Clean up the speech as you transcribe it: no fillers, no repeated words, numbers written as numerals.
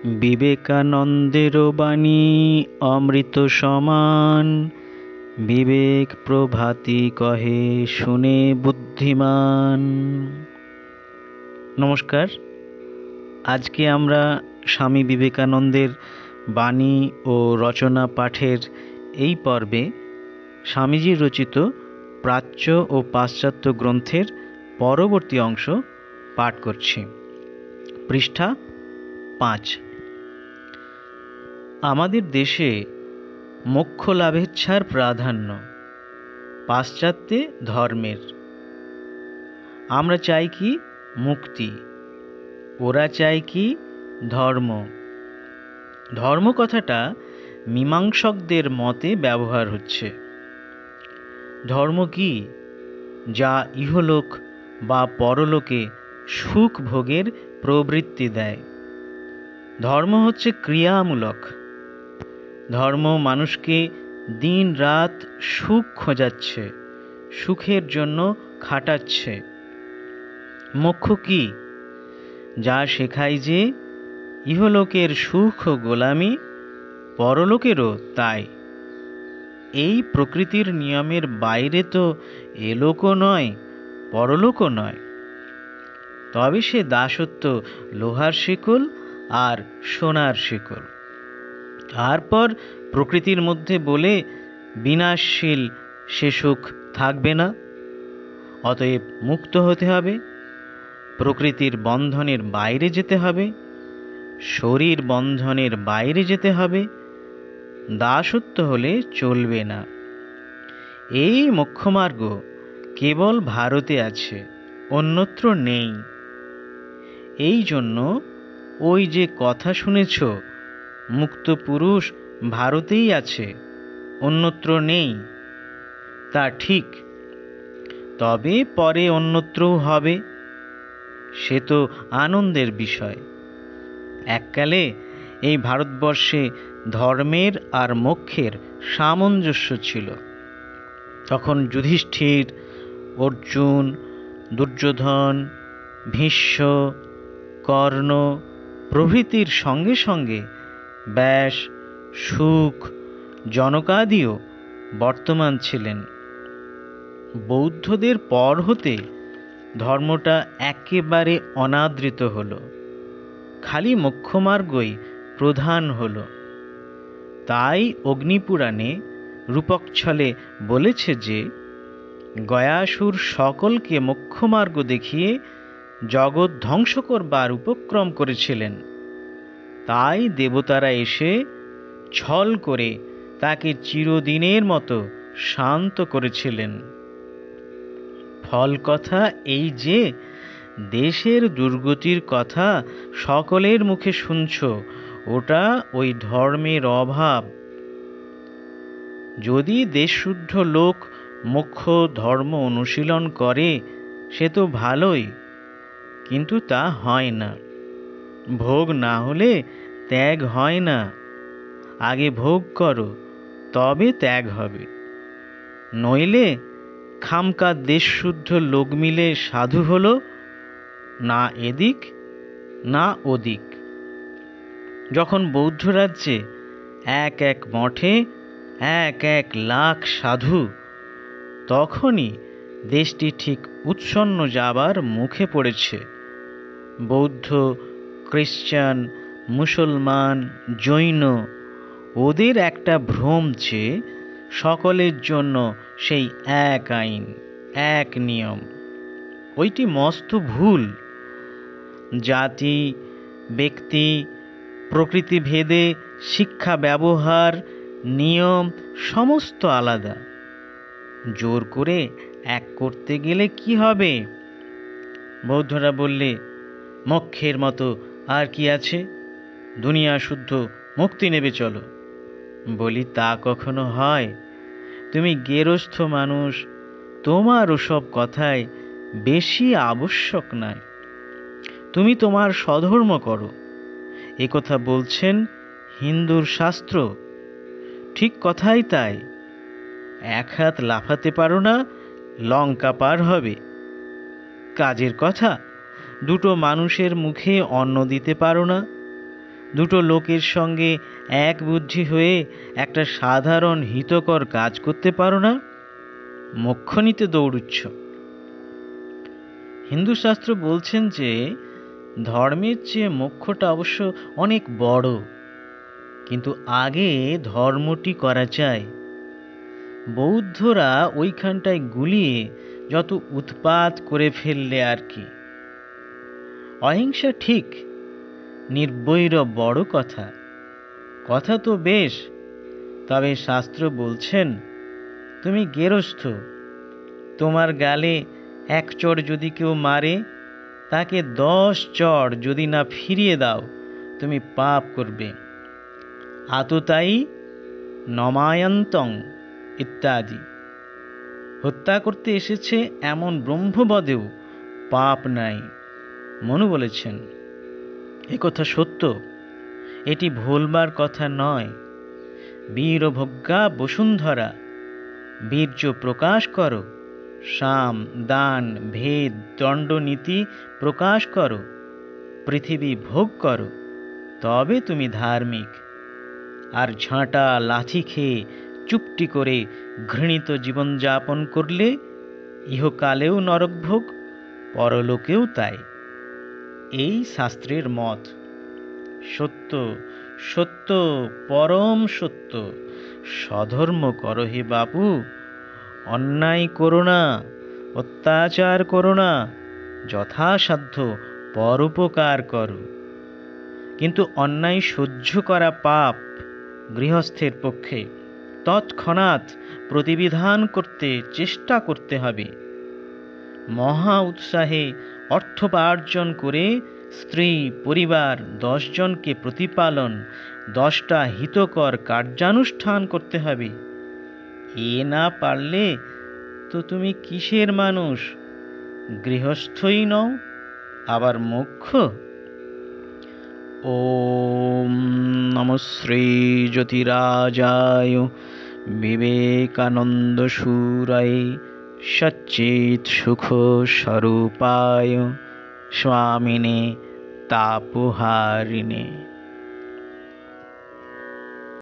বিবেকানন্দেরও বাণী অমৃত সমান, বিবেক প্রভাতি কহে শুনে বুদ্ধিমান। নমস্কার। আজকে আমরা স্বামী বিবেকানন্দের বাণী ও রচনা পাঠের এই পর্বে স্বামীজির রচিত প্রাচ্য ও পাশ্চাত্য গ্রন্থের পরবর্তী অংশ পাঠ করছি। পৃষ্ঠা 5। আমাদের দেশে মোক্ষ লাভেচ্ছার প্রাধান্য, পাশ্চাত্যে ধর্মের। আমরা চাই কি মুক্তি, ওরা চায় কি ধর্ম। ধর্ম কথাটা মীমাংসকদের মতে ব্যবহার হচ্ছে। ধর্ম কি? যা ইহলোক বা পরলোকে সুখ ভোগের প্রবৃত্তি দেয়। ধর্ম হচ্ছে ক্রিয়ামূলক। ধর্ম মানুষকে দিন রাত সুখ খোঁজাচ্ছে, সুখের জন্য খাটাচ্ছে। মোক্ষ কি? যা শেখায় যে ইহলোকের সুখ ও গোলামি, পরলোকেরও তাই। এই প্রকৃতির নিয়মের বাইরে তো এলোকও নয়, পরলোকও নয়। তবে সে দাসত্ব লোহার শিকল আর সোনার শিকল। তারপর প্রকৃতির মধ্যে বলে বিনাশশীল সে সুখ থাকবে না। অতএব মুক্ত হতে হবে, প্রকৃতির বন্ধনের বাইরে যেতে হবে, শরীর বন্ধনের বাইরে যেতে হবে। দাসত্ব হলে চলবে না। এই মোক্ষমার্গ কেবল ভারতে আছে, অন্যত্র নেই। এই জন্য ওই যে কথা শুনেছ, মুক্ত পুরুষ ভারতেই আছে, অন্যত্র নেই, তা ঠিক। তবে পরে অন্যত্রও হবে, সে তো আনন্দের বিষয়। এককালে এই ভারতবর্ষে ধর্মের আর মোক্ষের সামঞ্জস্য ছিল। তখন যুধিষ্ঠির, অর্জুন, দুর্যোধন, ভীষ্ম, কর্ণ প্রভৃতির সঙ্গে সঙ্গে ব্যাস, শুক, জনকাদিও বর্তমান ছিলেন। বৌদ্ধদের পর হতে ধর্মটা একেবারে অনাদৃত হল, খালি মোক্ষমার্গই প্রধান হল। তাই অগ্নিপুরাণে রূপকছলে বলেছে যে গয়াসুর সকলকে মোক্ষমার্গ দেখিয়ে জগৎ ধ্বংস করবার উপক্রম করেছিলেন। তাই দেবতারা এসে ছল করে তাকে চিরদিনের মতো শান্ত করেছিলেন। ফল কথা এই যে দেশের দুর্গতির কথা সকলের মুখে শুনছ, ওটা ওই ধর্মের অভাব। যদি দেশশুদ্ধ লোক মোক্ষ ধর্ম অনুশীলন করে সে তো ভালোই, কিন্তু তা হয় না। ভোগ না হলে ত্যাগ হয় না। আগে ভোগ করো, তবে ত্যাগ হবে। নইলে খামকা দেশশুদ্ধ লোক মিলে সাধু হলো, না এদিক না ওদিক। যখন বৌদ্ধ রাজ্যে এক এক মঠে এক এক লাখ সাধু, তখনই দেশটি ঠিক উৎসন্ন যাবার মুখে পড়েছে। বৌদ্ধ, খ্রিস্টান, মুসলমান, জৈন, ওদের একটা ভ্রম যে সকলের জন্য সেই এক আইন, এক নিয়ম। ওইটি মস্ত ভুল। জাতি, ব্যক্তি, প্রকৃতি ভেদে শিক্ষা, ব্যবহার, নিয়ম সমস্ত আলাদা। জোর করে এক করতে গেলে কি হবে? বৌদ্ধরা বললে, মোক্ষের মতো আর কি আছে, দুনিয়া শুদ্ধ মুক্তি নেবে চলো। বলি, তা কখনো হয়? তুমি গেরস্থ মানুষ, তোমার ওসব কথায় বেশি আবশ্যক নাই। তুমি তোমার স্বধর্ম করো, একথা বলছেন হিন্দুর শাস্ত্র। ঠিক কথাই তাই। এক হাত লাফাতে পারো না, লঙ্কা পার হবে। কাজের কথা, দুটো মানুষের মুখে অন্ন দিতে পারো না, দুটো লোকের সঙ্গে এক বুদ্ধি হয়ে একটা সাধারণ হিতকর কাজ করতে পারো না? মোক্ষ নিতে দৌড়ুচ্ছ। হিন্দু শাস্ত্র বলছেন যে ধর্মের চেয়ে মোক্ষটা অবশ্য অনেক বড়, কিন্তু আগে ধর্মটি করা চাই। বৌদ্ধরা ওইখানটায় গুলিয়ে যত উৎপাত করে ফেললে আর কি। অহিংসা ঠিক, নির্বৈর বড় কথা, কথা তো বেশ, তবে শাস্ত্র বলছেন তুমি গেরস্থ, তোমার গালে এক চড় যদি কেউ মারে, তাকে 10 চড় যদি না ফিরিয়ে দাও তুমি পাপ করবে। আততায়ী নমায়ন্তং ইত্যাদি। হত্যা করতে এসেছে এমন ব্রহ্মবদেও পাপ নাই, মনু বলেছেন। একথা সত্য, এটি ভুলবার কথা নয়। বীরভোগ্যা বসুন্ধরা, বীর্য প্রকাশ করো, সাম দান ভেদ দণ্ডনীতি প্রকাশ করো, পৃথিবী ভোগ করো, তবে তুমি ধার্মিক। আর ঝাঁটা লাথি খেয়ে চুপটি করে ঘৃণিত জীবনযাপন করলে ইহকালেও নরকভোগ, পরলোকেও তাই। এই শাস্ত্রের মত। সত্য সত্য পরম সত্য। স্বধর্ম করো হে বাপু, অন্যায় করো না, অত্যাচার করো না, যথাসাধ্য পরোপকার করো। কিন্তু অন্যায় সহ্য করা পাপ গৃহস্থের পক্ষে। তৎক্ষণাৎ প্রতিবিধান করতে চেষ্টা করতে হবে। মহা উৎসাহে অর্থোপার্জন করে স্ত্রী পরিবার 10 জনকে প্রতিপালন, 10টা হিতকর কার্যানুষ্ঠান করতে হবে। এ না পারলে তো তুমি কিসের মানুষ? গৃহস্থই নও, আবার মোক্ষ? ওম নমঃ শ্রী জ্যোতিরাজায় বিবেকানন্দ শূরায় সচ্চিৎ সুখ স্বরূপায় স্বামিনে তাপহারিণে।